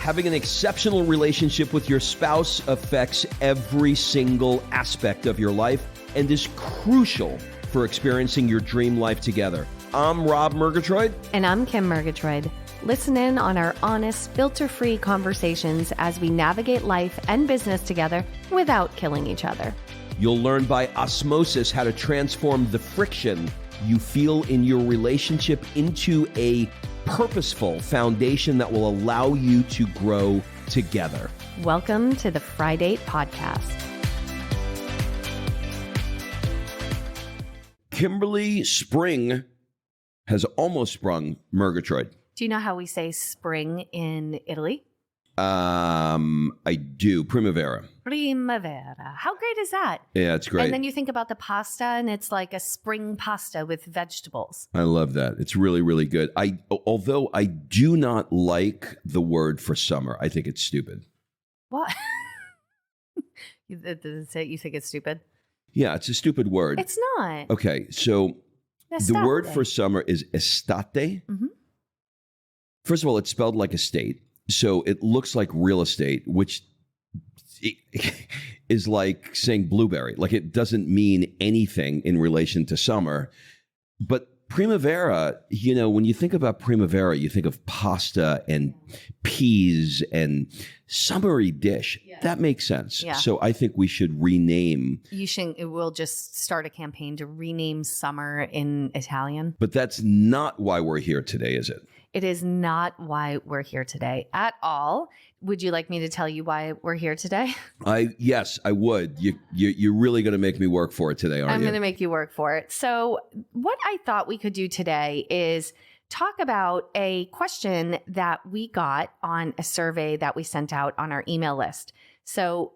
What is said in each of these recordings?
Having an exceptional relationship with your spouse affects every single aspect of your life and is crucial for experiencing your dream life together. I'm Rob Murgatroyd. And I'm Kim Murgatroyd. Listen in on our honest, filter-free conversations as we navigate life and business together without killing each other. You'll learn by osmosis how to transform the friction you feel in your relationship into a purposeful foundation that will allow you to grow together. Welcome to the Friday Podcast. Kimberly Spring has almost sprung Murgatroyd. Do you know how we say spring in Italy? I do. Primavera. Primavera. How great is that? Yeah, it's great. And then you think about the pasta and it's like a spring pasta with vegetables. I love that. It's really, really good. Although I do not like the word for summer. I think it's stupid. What? You think it's stupid? Yeah, it's a stupid word. It's not. Okay, so Estate. the word for summer is estate. Mm-hmm. First of all, it's spelled like a state. So it looks like real estate, which is like saying blueberry. Like it doesn't mean anything in relation to summer. But primavera, you know, when you think about primavera, you think of pasta and peas and summery dish. Yeah. That makes sense. Yeah. So I think we should rename. We'll just start a campaign to rename summer in Italian. But that's not why we're here today, is it? It is not why we're here today at all. Would you like me to tell you why we're here today? Yes, I would. You're really going to make me work for it today, aren't you? I'm going to make you work for it. So what I thought we could do today is talk about a question that we got on a survey that we sent out on our email list. So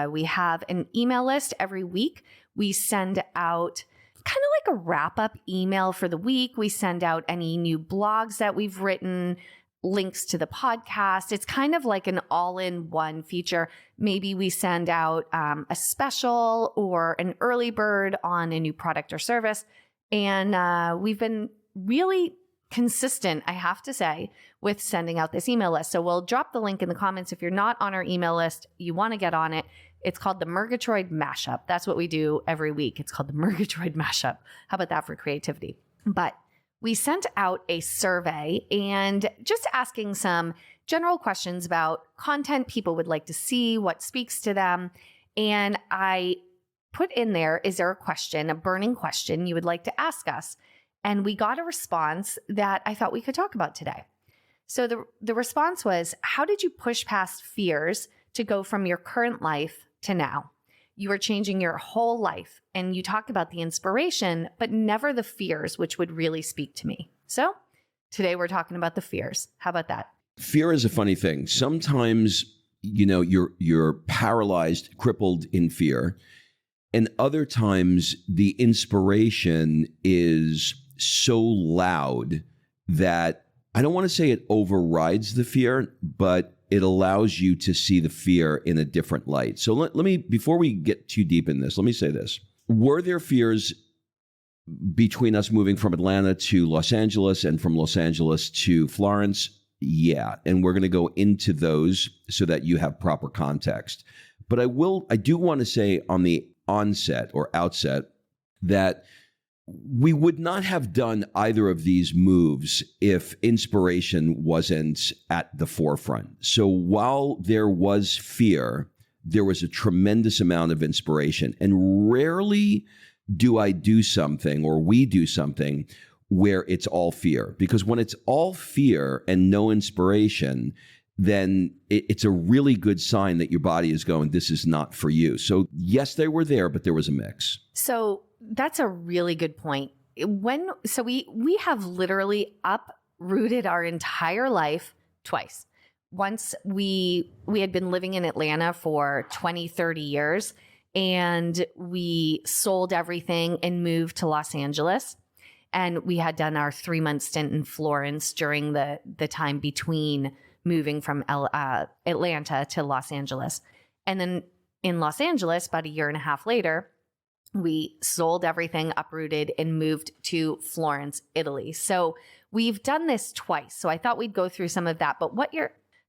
we have an email list every week. We send out kind of like a wrap-up email for the week. We send out any new blogs that we've written, links to the podcast. It's kind of like an all-in-one feature. Maybe we send out a special or an early bird on a new product or service. And we've been really consistent, I have to say, with sending out this email list. So we'll drop the link in the comments. If you're not on our email list, you want to get on it. It's called the Murgatroyd Mashup. That's what we do every week. It's called the Murgatroyd Mashup. How about that for creativity? But we sent out a survey and just asking some general questions about content people would like to see, what speaks to them. And I put in there, is there a question, a burning question you would like to ask us? And we got a response that I thought we could talk about today. So the response was, how did you push past fears to go from your current life to now? You are changing your whole life, and you talk about the inspiration, but never the fears, which would really speak to me. So today we're talking about the fears. How about that? Fear is a funny thing. Sometimes, you know, you're paralyzed, crippled in fear. And other times the inspiration is so loud that I don't want to say it overrides the fear, but it allows you to see the fear in a different light. So let me, before we get too deep in this, let me say this. Were there fears between us moving from Atlanta to Los Angeles and from Los Angeles to Florence? Yeah. And we're going to go into those so that you have proper context. But I do want to say on the outset that we would not have done either of these moves if inspiration wasn't at the forefront. So while there was fear, there was a tremendous amount of inspiration. And rarely do I do something or we do something where it's all fear. Because when it's all fear and no inspiration, then it's a really good sign that your body is going, this is not for you. So yes, they were there, but there was a mix. So that's a really good point. We have literally uprooted our entire life twice. Once we had been living in Atlanta for 20, 30 years, and we sold everything and moved to Los Angeles. And we had done our 3-month stint in Florence during the time between moving from Atlanta to Los Angeles. And then in Los Angeles, about a year and a half later, we sold everything, uprooted, and moved to Florence, Italy. So we've done this twice. So I thought we'd go through some of that. But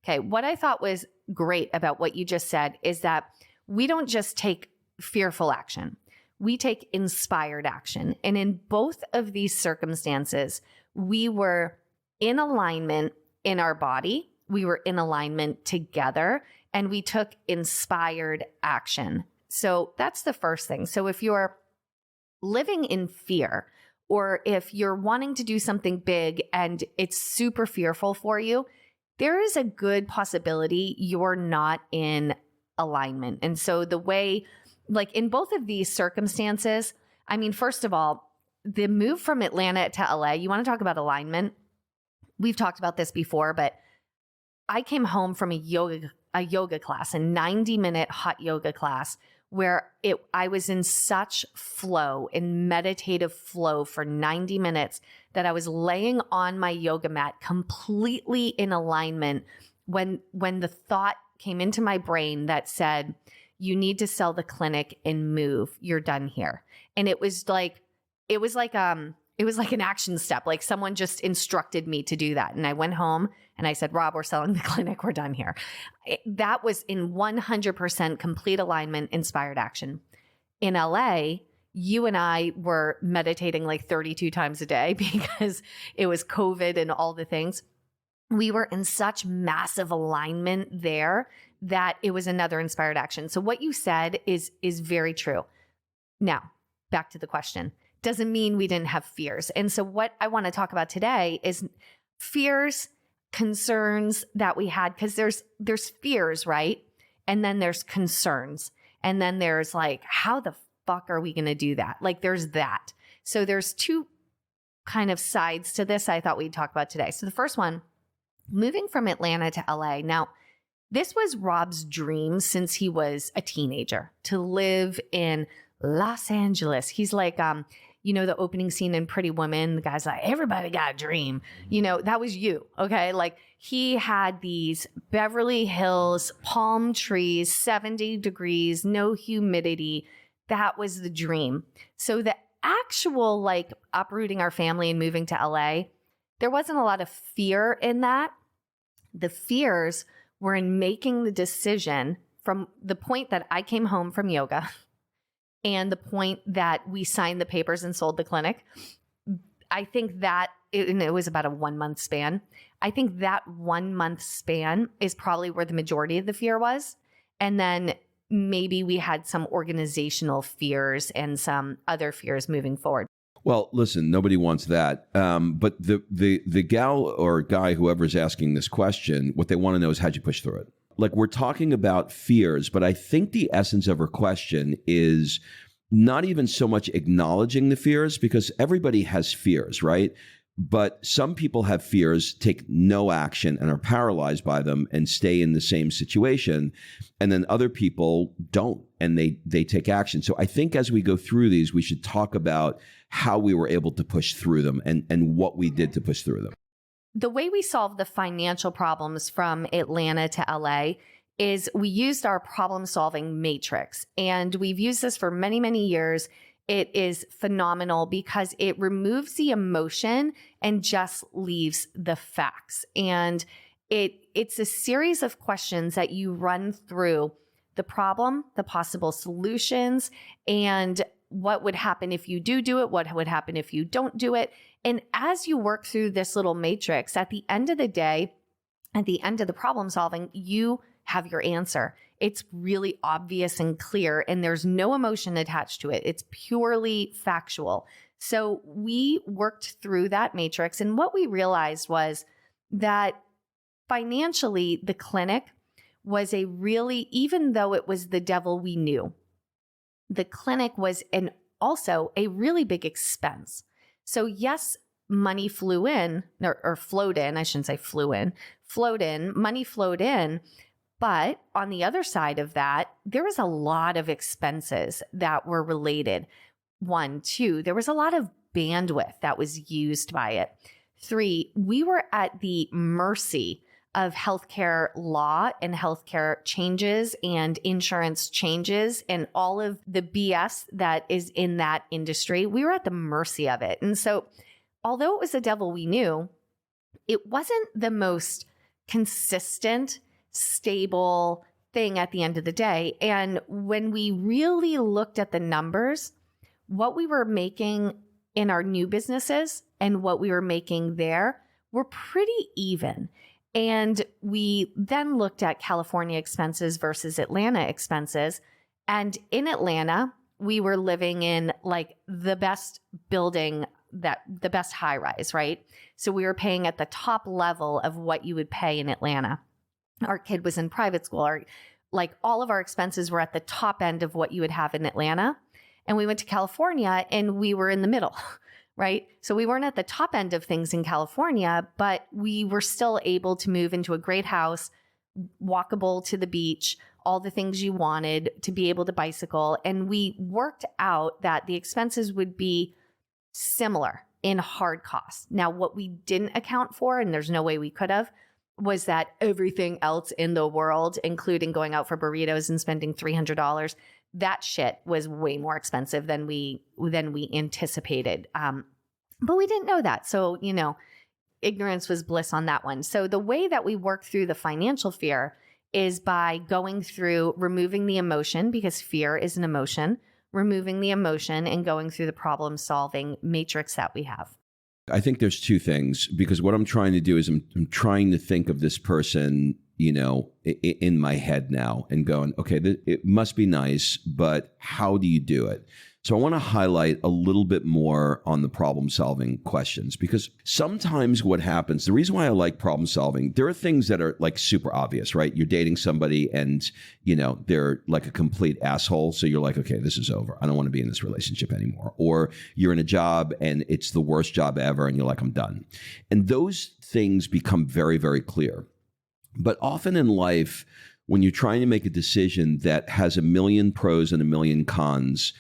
Okay. What I thought was great about what you just said is that we don't just take fearful action. We take inspired action. And in both of these circumstances, we were in alignment in our body. We were in alignment together, and we took inspired action. So that's the first thing. So if you're living in fear, or if you're wanting to do something big and it's super fearful for you, there is a good possibility you're not in alignment. And so the way, like in both of these circumstances, I mean, first of all, the move from Atlanta to LA, you want to talk about alignment? We've talked about this before, but I came home from a yoga class, a 90-minute hot yoga class where I was in such flow, in meditative flow for 90 minutes that I was laying on my yoga mat completely in alignment when the thought came into my brain that said, you need to sell the clinic and move. You're done here. And it was like an action step. Like someone just instructed me to do that. And I went home and I said, Rob, we're selling the clinic. We're done here. That was in 100% complete alignment, inspired action. In LA, you and I were meditating like 32 times a day because it was COVID and all the things. We were in such massive alignment there that it was another inspired action. So what you said is very true. Now, back to the question. Doesn't mean we didn't have fears. And so what I want to talk about today is fears, concerns that we had, because there's fears, right? And then there's concerns. And then there's like, how the fuck are we going to do that? Like there's that. So there's two kind of sides to this I thought we'd talk about today. So the first one, moving from Atlanta to LA. Now, this was Rob's dream since he was a teenager, to live in Los Angeles. He's like, the opening scene in Pretty Woman, the guy's like, everybody got a dream. That was you. Okay. Like he had these Beverly Hills palm trees, 70 degrees, no humidity. That was the dream. So the actual like uprooting our family and moving to LA, there wasn't a lot of fear in that. The fears were in making the decision from the point that I came home from yoga and the point that we signed the papers and sold the clinic. I think that, and it was about a 1 month span. I think that 1 month span is probably where the majority of the fear was. And then maybe we had some organizational fears and some other fears moving forward. Well, listen, nobody wants that. But the gal or guy, whoever's asking this question, what they want to know is how'd you push through it? Like we're talking about fears, but I think the essence of her question is not even so much acknowledging the fears, because everybody has fears, right? But some people have fears, take no action and are paralyzed by them and stay in the same situation. And then other people don't, and they take action. So I think as we go through these, we should talk about how we were able to push through them and what we did to push through them. The way we solved the financial problems from Atlanta to LA is we used our problem-solving matrix. And we've used this for many, many years. It is phenomenal because it removes the emotion and just leaves the facts. And it's a series of questions that you run through the problem, the possible solutions, and what would happen if you do it, what would happen if you don't do it. And as you work through this little matrix, at the end of the day, at the end of the problem solving, you have your answer. It's really obvious and clear, and there's no emotion attached to it. It's purely factual. So we worked through that matrix, and what we realized was that financially, the clinic was even though it was the devil we knew, the clinic was also a really big expense. So yes, money flew in, or flowed in, I shouldn't say flew in, flowed in, money flowed in. But on the other side of that, there was a lot of expenses that were related. 1, 2, there was a lot of bandwidth that was used by it. 3, we were at the mercy of healthcare law and healthcare changes and insurance changes and all of the BS that is in that industry. We were at the mercy of it. And so although it was the devil we knew, it wasn't the most consistent, stable thing at the end of the day. And when we really looked at the numbers, what we were making in our new businesses and what we were making there were pretty even. And we then looked at California expenses versus Atlanta expenses. And in Atlanta, we were living in like the best building, that the best high rise, right? So we were paying at the top level of what you would pay in Atlanta. Our kid was in private school. Like all of our expenses were at the top end of what you would have in Atlanta. And we went to California and we were in the middle, right? So we weren't at the top end of things in California, but we were still able to move into a great house, walkable to the beach, all the things you wanted, to be able to bicycle. And we worked out that the expenses would be similar in hard costs. Now, what we didn't account for, and there's no way we could have, was that everything else in the world, including going out for burritos and spending $300, that shit was way more expensive than we anticipated. But we didn't know that. So, ignorance was bliss on that one. So the way that we work through the financial fear is by going through removing the emotion, because fear is an emotion, removing the emotion and going through the problem solving matrix that we have. I think there's two things, because what I'm trying to do is I'm trying to think of this person, in my head now and going, okay, it must be nice, but how do you do it? So I want to highlight a little bit more on the problem solving questions, because sometimes what happens, the reason why I like problem solving, there are things that are like super obvious, right? You're dating somebody and, they're like a complete asshole. So you're like, okay, this is over. I don't want to be in this relationship anymore. Or you're in a job and it's the worst job ever and you're like, I'm done. And those things become very, very clear. But often in life, when you're trying to make a decision that has a million pros and a million cons,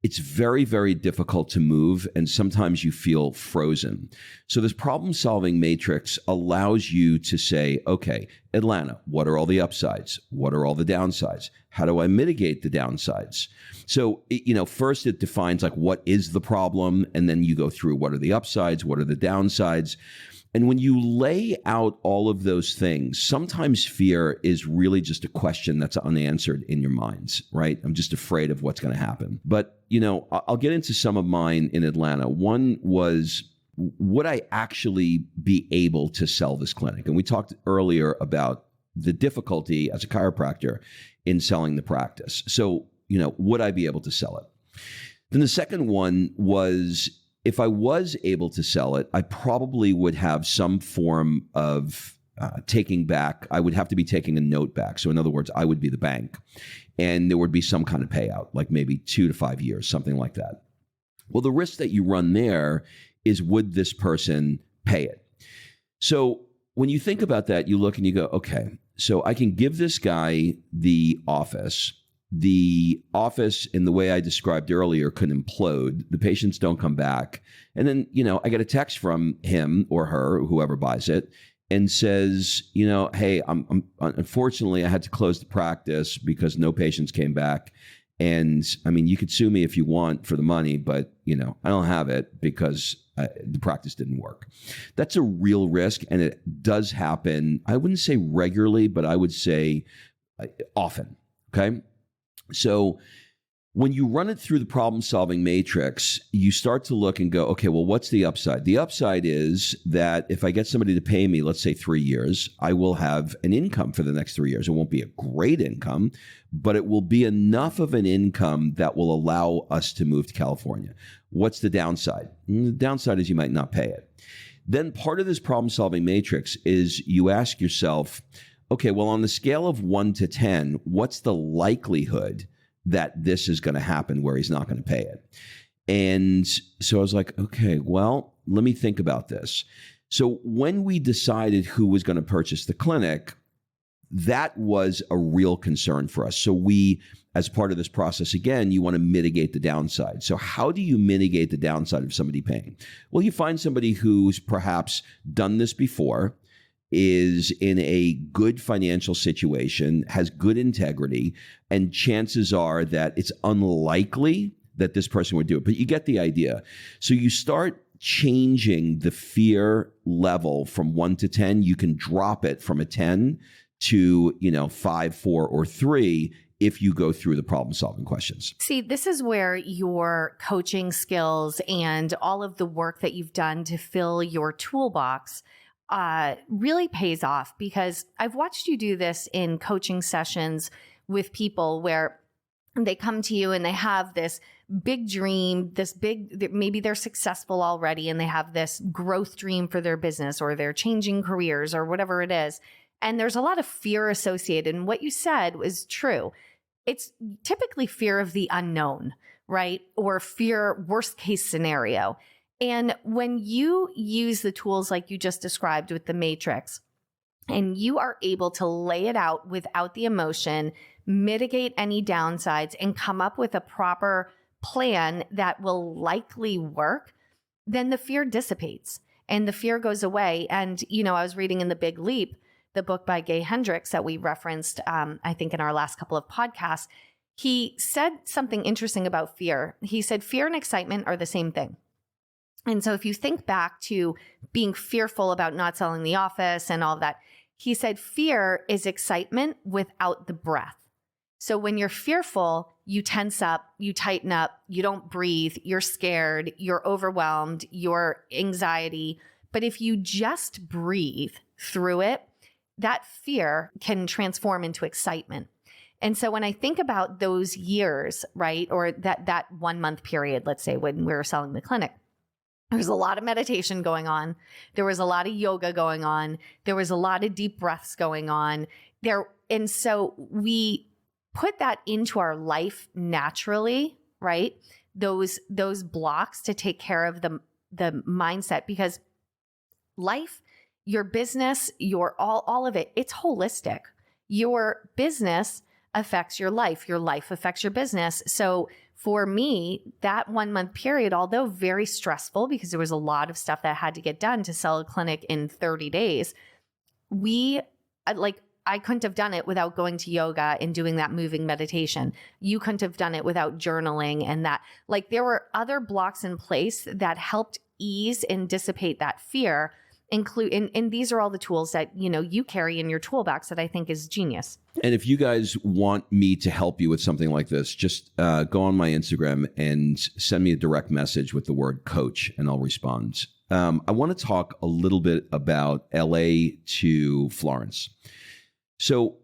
it's very, very difficult to move, and sometimes you feel frozen. So this problem-solving matrix allows you to say, okay, Atlanta, what are all the upsides? What are all the downsides? How do I mitigate the downsides? So, first it defines like what is the problem, and then you go through what are the upsides, what are the downsides. And when you lay out all of those things, sometimes fear is really just a question that's unanswered in your minds, right? I'm just afraid of what's going to happen. But, I'll get into some of mine in Atlanta. One was, would I actually be able to sell this clinic? And we talked earlier about the difficulty as a chiropractor in selling the practice. So, would I be able to sell it? Then the second one was, if I was able to sell it, I probably would have some form of taking back. I would have to be taking a note back. So in other words, I would be the bank, and there would be some kind of payout, like maybe 2 to 5 years, something like that. Well, the risk that you run there is, would this person pay it? So when you think about that, you look and you go, okay, so I can give this guy the office. The office, in the way I described earlier, could implode. The patients don't come back. And then, I get a text from him or her, whoever buys it, and says, hey, I'm unfortunately, I had to close the practice because no patients came back. And I mean, you could sue me if you want for the money, but, I don't have it because the practice didn't work. That's a real risk. And it does happen. I wouldn't say regularly, but I would say often. Okay. So when you run it through the problem-solving matrix, you start to look and go, okay, well, what's the upside? The upside is that if I get somebody to pay me, let's say 3 years, I will have an income for the next 3 years. It won't be a great income, but it will be enough of an income that will allow us to move to California. What's the downside? The downside is you might not pay it. Then part of this problem-solving matrix is you ask yourself, okay, well, on the scale of 1 to 10, what's the likelihood that this is going to happen where he's not going to pay it? And so I was like, okay, well, let me think about this. So when we decided who was going to purchase the clinic, that was a real concern for us. So we, as part of this process, again, you want to mitigate the downside. So how do you mitigate the downside of somebody paying? Well, you find somebody who's perhaps done this before, is in a good financial situation, has good integrity, and chances are that it's unlikely that this person would do it. But you get the idea. So you start changing the fear level from 1 to 10, you can drop it from a 10 to, 5, 4, or 3 if you go through the problem solving questions. See, this is where your coaching skills and all of the work that you've done to fill your toolbox really pays off, because I've watched you do this in coaching sessions with people where they come to you and they have this big dream, maybe they're successful already and they have this growth dream for their business, or they're changing careers or whatever it is. And there's a lot of fear associated. And what you said was true. It's typically fear of the unknown, right? Or fear, worst case scenario. And when you use the tools like you just described with the matrix, and you are able to lay it out without the emotion, mitigate any downsides, and come up with a proper plan that will likely work, then the fear dissipates and the fear goes away. And, I was reading in The Big Leap, the book by Gay Hendricks that we referenced, I think in our last couple of podcasts. He said something interesting about fear. He said, fear and excitement are the same thing. And so if you think back to being fearful about not selling the office and all of that, he said, fear is excitement without the breath. So when you're fearful, you tense up, you tighten up, you don't breathe, you're scared, you're overwhelmed, you're anxiety. But if you just breathe through it, that fear can transform into excitement. And so when I think about those years, right, or that 1 month period, let's say when we were selling the clinic, there was a lot of meditation going on. There was a lot of yoga going on. There was a lot of deep breaths going on there. And so we put that into our life naturally, right? Those blocks to take care of the mindset, because life, your business, your all of it, it's holistic. Your business affects your life affects your business. So for me, that 1 month period, although very stressful because there was a lot of stuff that had to get done to sell a clinic in 30 days, I couldn't have done it without going to yoga and doing that moving meditation. You couldn't have done it without journaling, and that, there were other blocks in place that helped ease and dissipate that fear. And these are all the tools that, you carry in your toolbox that I think is genius. And if you guys want me to help you with something like this, just go on my Instagram and send me a direct message with the word coach, and I'll respond. I want to talk a little bit about LA to Florence. So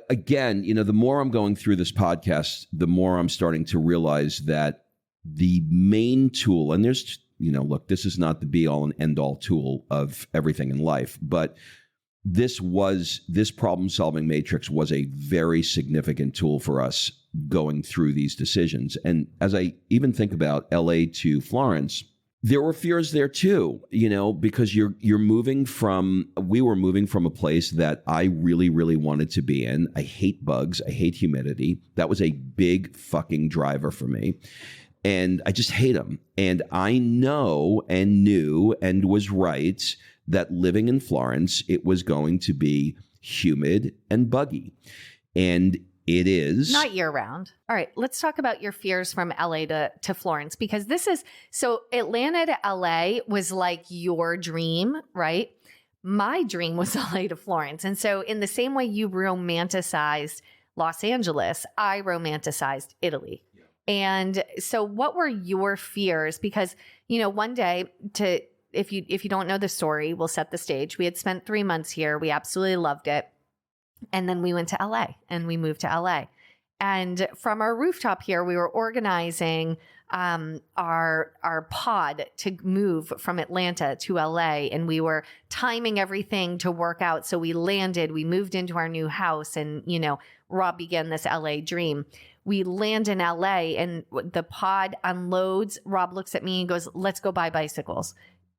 again, the more I'm going through this podcast, the more I'm starting to realize that the main tool, and there's, look, this is not the be all and end all tool of everything in life, but this problem solving matrix was a very significant tool for us going through these decisions. And as I even think about LA to Florence, there were fears there too, because we were moving from a place that I really, really wanted to be in. I hate bugs. I hate humidity. That was a big fucking driver for me. And I just hate them. And I know and knew and was right that living in Florence, it was going to be humid and buggy. And it is. Not year round. All right, let's talk about your fears from LA to Florence, because so Atlanta to LA was like your dream, right? My dream was LA to Florence. And so in the same way you romanticized Los Angeles, I romanticized Italy. Yeah. And so what were your fears? Because, one day if you don't know the story, we'll set the stage. We had spent 3 months here. We absolutely loved it. And then we went to LA and we moved to LA. And from our rooftop here, we were organizing our pod to move from Atlanta to LA. And we were timing everything to work out. So we landed, we moved into our new house, and, Rob began this LA dream. We land in LA and the pod unloads. Rob looks at me and goes, "Let's go buy bicycles."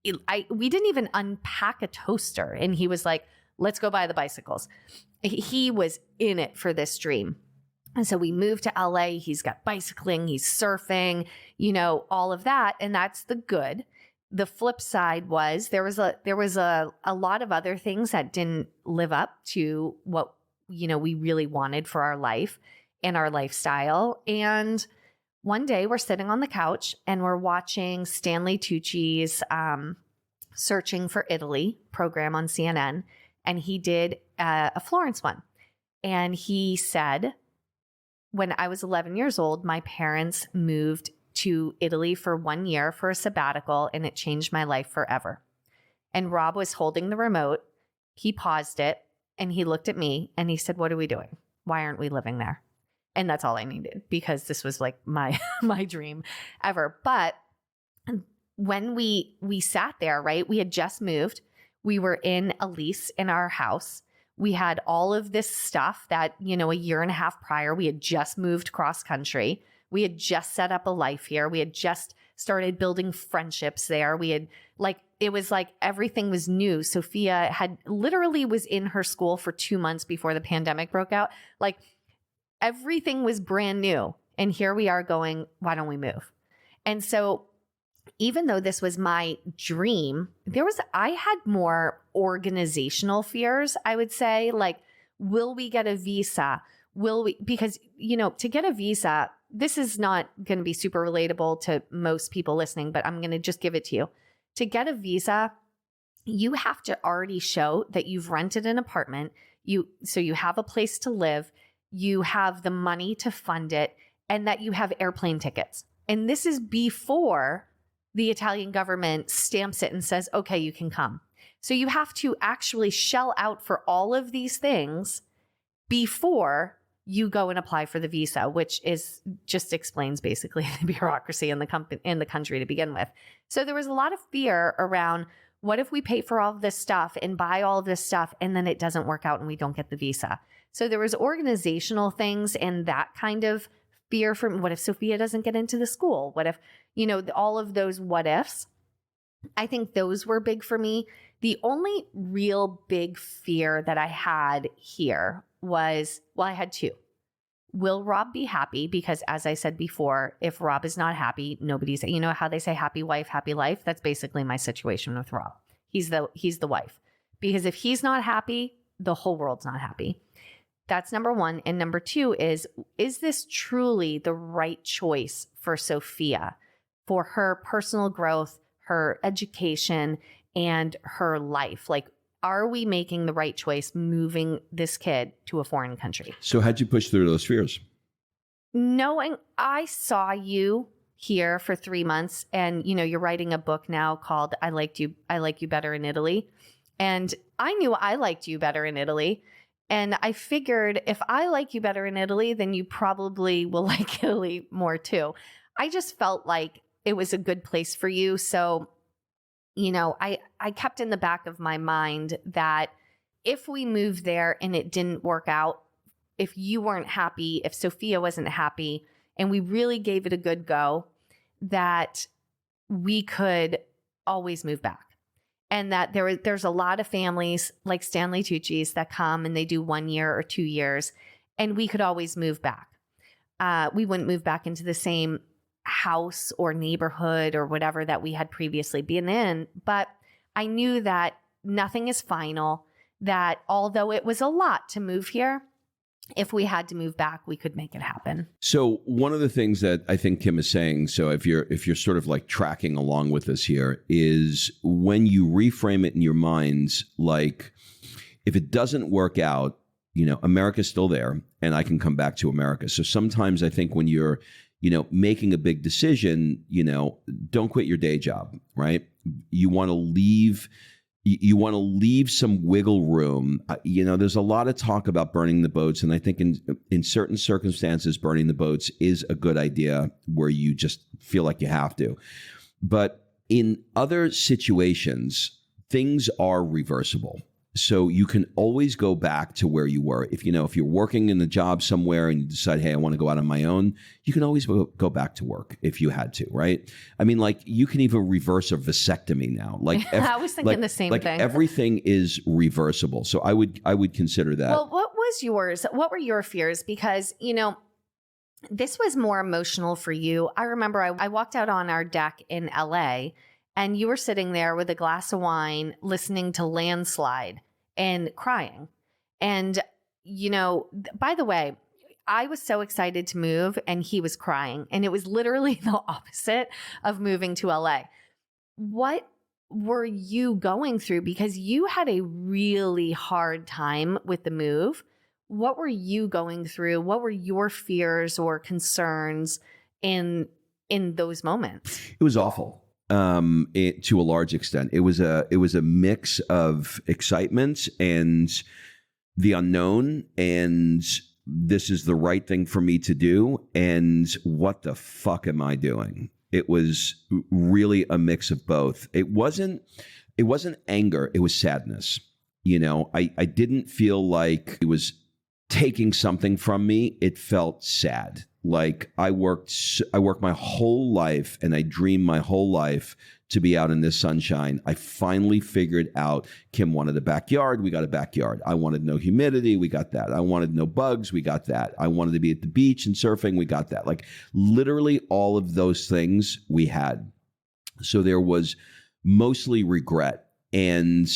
We didn't even unpack a toaster. And he was like, "Let's go buy the bicycles." He was in it for this dream. And so we moved to LA. He's got bicycling, he's surfing, all of that. And that's the good. The flip side was there was a lot of other things that didn't live up to what, we really wanted for our life and our lifestyle. And one day we're sitting on the couch and we're watching Stanley Tucci's Searching for Italy program on CNN. And he did a Florence one. And he said, when I was 11 years old, my parents moved to Italy for 1 year for a sabbatical, and it changed my life forever. And Rob was holding the remote. He paused it and he looked at me and he said, "What are we doing? Why aren't we living there?" And that's all I needed, because this was like my dream ever. But when we sat there, right, we had just moved. We were in a lease in our house. We had all of this stuff that, a year and a half prior, we had just moved cross country. We had just set up a life here. We had just started building friendships there. We had it was like everything was new. Sophia had literally was in her school for 2 months before the pandemic broke out. Like everything was brand new. And here we are going, why don't we move? And so even though this was my dream, I had more organizational fears, I would say, like, will we get a visa? Because, to get a visa, this is not going to be super relatable to most people listening, but I'm going to just give it to you. To get a visa, you have to already show that you've rented an apartment. So you have a place to live, you have the money to fund it, and that you have airplane tickets. And this is before the Italian government stamps it and says, okay, you can come. So you have to actually shell out for all of these things before you go and apply for the visa, which just explains basically the bureaucracy in the country to begin with. So there was a lot of fear around, what if we pay for all of this stuff and buy all of this stuff and then it doesn't work out and we don't get the visa? So there was organizational things and that kind of fear from, what if Sophia doesn't get into the school? What if, all of those what ifs? I think those were big for me. The only real big fear that I had here was, I had two. Will Rob be happy? Because as I said before, if Rob is not happy, nobody's, how they say happy wife, happy life? That's basically my situation with Rob. He's the wife. Because if he's not happy, the whole world's not happy. That's number one. And number two is this truly the right choice for Sophia, for her personal growth, her education, and her life? Like, are we making the right choice moving this kid to a foreign country? So how'd you push through those fears? Knowing I saw you here for 3 months, and you're writing a book now called I Like You Better in Italy. And I knew I liked you better in Italy. And I figured if I like you better in Italy, then you probably will like Italy more too. I just felt like it was a good place for you. So, I kept in the back of my mind that if we moved there and it didn't work out, if you weren't happy, if Sophia wasn't happy, and we really gave it a good go, that we could always move back. And that there's a lot of families like Stanley Tucci's that come and they do 1 year or 2 years, and we could always move back. We wouldn't move back into the same house or neighborhood or whatever that we had previously been in. But I knew that nothing is final, that although it was a lot to move here, if we had to move back, we could make it happen. So one of the things that I think Kim is saying, so if you're sort of like tracking along with us here, is when you reframe it in your minds, like if it doesn't work out, America's still there and I can come back to America. So sometimes I think when you're, making a big decision, don't quit your day job, right? You want to leave. You want to leave some wiggle room. There's a lot of talk about burning the boats. And I think in certain circumstances, burning the boats is a good idea where you just feel like you have to. But in other situations, things are reversible. So you can always go back to where you were. If you're working in a job somewhere and you decide, hey, I want to go out on my own, you can always go back to work if you had to, right? I mean, like you can even reverse a vasectomy now. Like I was thinking the same thing. Everything is reversible. So I would consider that. Well, what was yours? What were your fears? Because, this was more emotional for you. I remember I walked out on our deck in LA and you were sitting there with a glass of wine, listening to Landslide and crying. And, by the way, I was so excited to move and he was crying. And it was literally the opposite of moving to LA. What were you going through? Because you had a really hard time with the move. What were you going through? What were your fears or concerns in those moments? It was awful. To a large extent, it was a mix of excitement and the unknown, and this is the right thing for me to do, and what the fuck am I doing? It was really a mix of both. It wasn't anger, it was sadness. I didn't feel like it was taking something from me. It felt sad. Like I worked my whole life and I dreamed my whole life to be out in this sunshine. I finally figured out Kim wanted a backyard. We got a backyard. I wanted no humidity. We got that. I wanted no bugs. We got that. I wanted to be at the beach and surfing. We got that. Like literally all of those things we had. So there was mostly regret. And,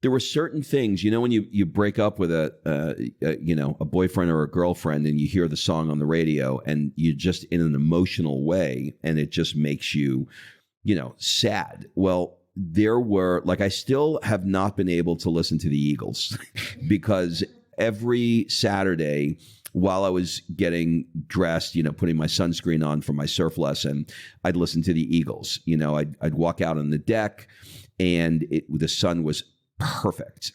there were certain things, when you break up with a boyfriend or a girlfriend and you hear the song on the radio and you're just in an emotional way and it just makes you, sad. Well, I still have not been able to listen to the Eagles because every Saturday while I was getting dressed, putting my sunscreen on for my surf lesson, I'd listen to the Eagles. I'd walk out on the deck and the sun was perfect.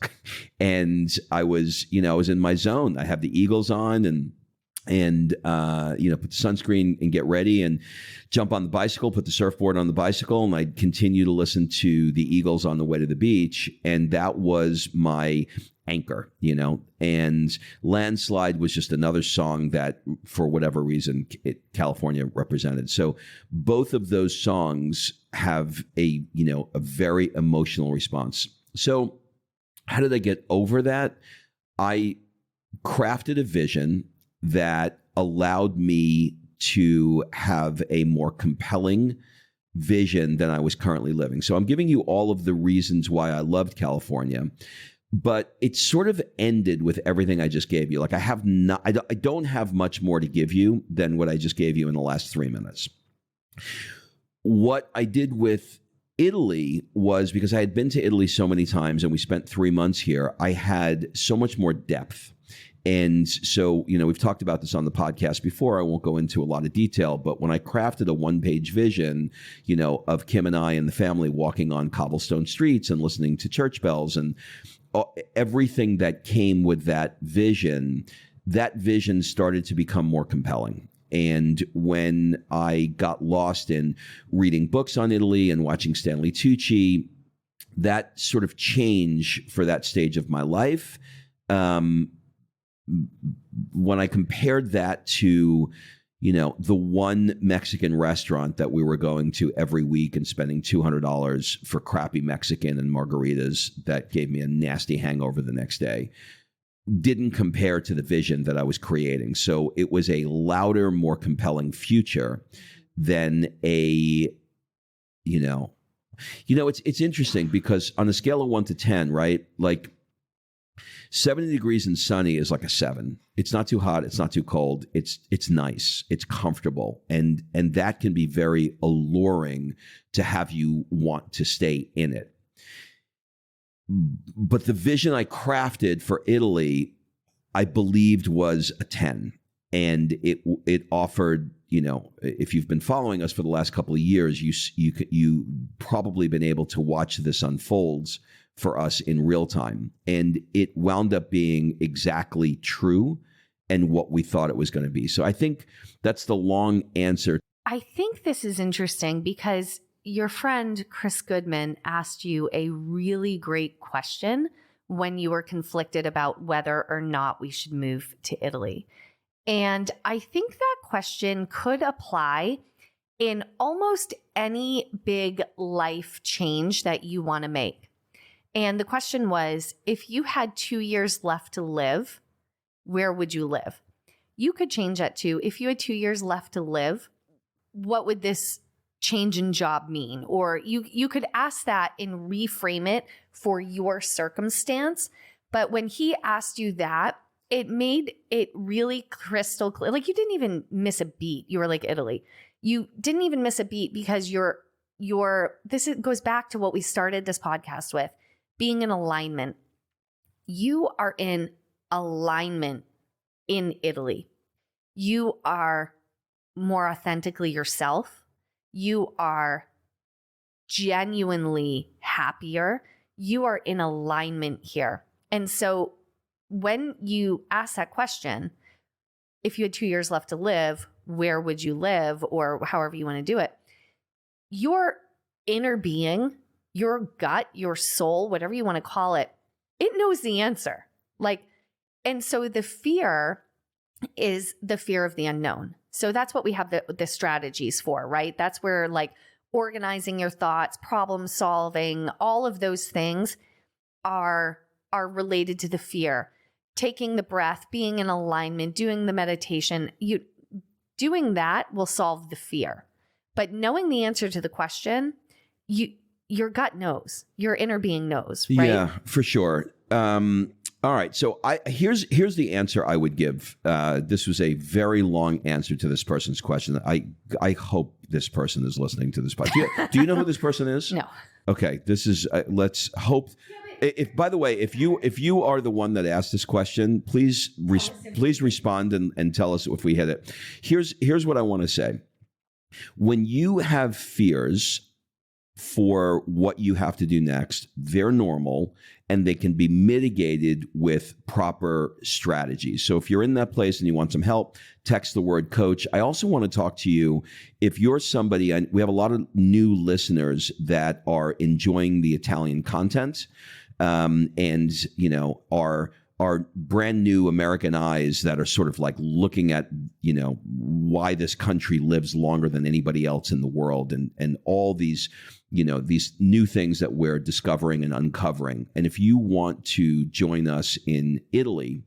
And I was in my zone. I have the Eagles on and put the sunscreen and get ready and jump on the bicycle, put the surfboard on the bicycle. And I'd continue to listen to the Eagles on the way to the beach. And that was my anchor, and Landslide was just another song that for whatever reason, California represented. So both of those songs have a very emotional response. So how did I get over that? I crafted a vision that allowed me to have a more compelling vision than I was currently living. So I'm giving you all of the reasons why I loved California, but it sort of ended with everything I just gave you. Like I don't have much more to give you than what I just gave you in the last 3 minutes. What I did with Italy was because I had been to Italy so many times and we spent 3 months here, I had so much more depth. And so, we've talked about this on the podcast before. I won't go into a lot of detail, but when I crafted a one-page vision, of Kim and I and the family walking on cobblestone streets and listening to church bells and everything that came with that vision started to become more compelling. And when I got lost in reading books on Italy and watching Stanley Tucci, that sort of change for that stage of my life, when I compared that to, the one Mexican restaurant that we were going to every week and spending $200 for crappy Mexican and margaritas that gave me a nasty hangover the next day, didn't compare to the vision that I was creating. So it was a louder, more compelling future than it's interesting because on a scale of 1 to 10, right? Like 70 degrees and sunny is like a 7. It's not too hot. It's not too cold. It's nice. It's comfortable. And that can be very alluring to have you want to stay in it. But the vision I crafted for Italy, I believed was a 10. And it offered, if you've been following us for the last couple of years, you probably been able to watch this unfolds for us in real time. And it wound up being exactly true and what we thought it was going to be. So I think that's the long answer. I think this is interesting because your friend Chris Goodman asked you a really great question when you were conflicted about whether or not we should move to Italy. And I think that question could apply in almost any big life change that you want to make. And the question was, if you had 2 years left to live, where would you live? You could change that to, if you had 2 years left to live, what would this change in job mean? Or you could ask that and reframe it for your circumstance. But when he asked you that, it made it really crystal clear. Like you didn't even miss a beat. You were like Italy. You didn't even miss a beat because goes back to what we started this podcast with, being in alignment. You are in alignment in Italy. You are more authentically yourself. You are genuinely happier. You are in alignment here. And so when you ask that question, if you had 2 years left to live, where would you live, or however you want to do it? Your inner being, your gut, your soul, whatever you want to call it, it knows the answer. And so the fear is the fear of the unknown. So that's what we have the strategies for, right? That's where organizing your thoughts, problem solving, all of those things are related to the fear. Taking the breath, being in alignment, doing the meditation, doing that will solve the fear. But knowing the answer to the question, your gut knows, your inner being knows, right? Yeah, for sure. All right. So here's the answer I would give. This was a very long answer to this person's question. I hope this person is listening to this podcast. Do you know who this person is? No. Okay. This is let's hope. If, by the way, if you are the one that asked this question, please respond and tell us if we hit it. Here's what I want to say. When you have fears for what you have to do next, they're normal and they can be mitigated with proper strategies. So if you're in that place and you want some help, text the word coach. I also want to talk to you if you're somebody, and we have a lot of new listeners that are enjoying the Italian content, and are brand new American eyes that are sort of looking at, why this country lives longer than anybody else in the world, and all these, these new things that we're discovering and uncovering. And if you want to join us in Italy,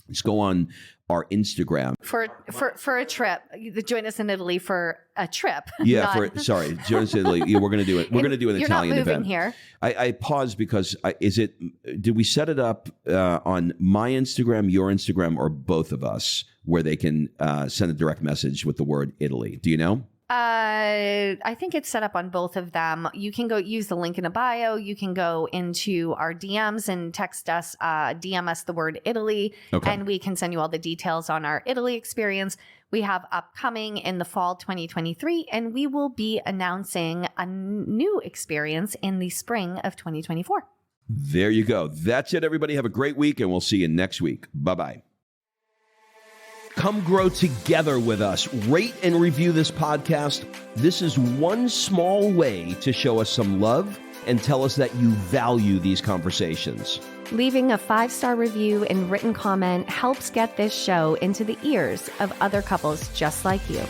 just go on our Instagram for a trip. Join us in Italy for a trip. Yeah, join us in Italy. Yeah, we're going to do it. We're going to do an Italian event. You're not moving here. I paused because did we set it up on my Instagram, your Instagram, or both of us, where they can send a direct message with the word Italy? Do you know? I think it's set up on both of them. You can go use the link in the bio. You can go into our DMs and text us, DM us the word Italy, and we can send you all the details on our Italy experience we have upcoming in the fall 2023, and we will be announcing a new experience in the spring of 2024. There you go. That's it, everybody. Have a great week, and we'll see you next week. Bye-bye. Come grow together with us. Rate and review this podcast. This is one small way to show us some love and tell us that you value these conversations. Leaving a 5-star review and written comment helps get this show into the ears of other couples just like you.